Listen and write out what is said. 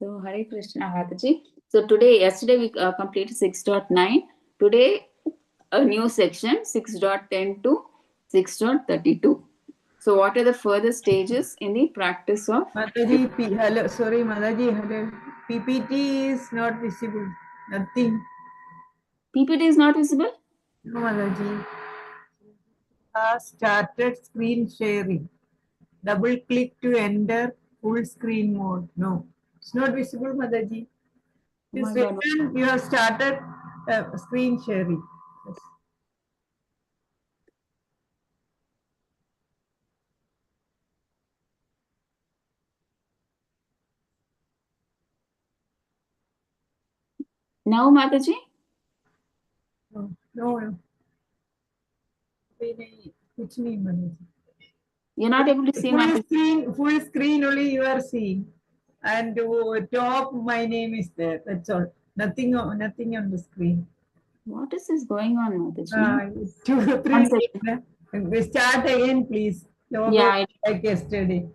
So, Hare Krishna, Mataji. So, yesterday we completed 6.9. Today, a new section 6.10 to 6.32. So, what are the further stages in the practice of? Mataji, hello, sorry, Mataji, hello. PPT is not visible. Nothing. PPT is not visible? No, Mataji. Started screen sharing. Double click to enter full screen mode. No, it's not visible, Mataji. Oh my It's God. written you have started screen sharing. Yes. Now, Mataji? No, no. Which mean, Mataji? You're not able to see Mataji? Full screen only you are seeing. And top my name is there. That's all. Nothing on the screen. What is this going on, Mataji? 2, 3 One second. days. Start again, please. No, Yeah, like yesterday.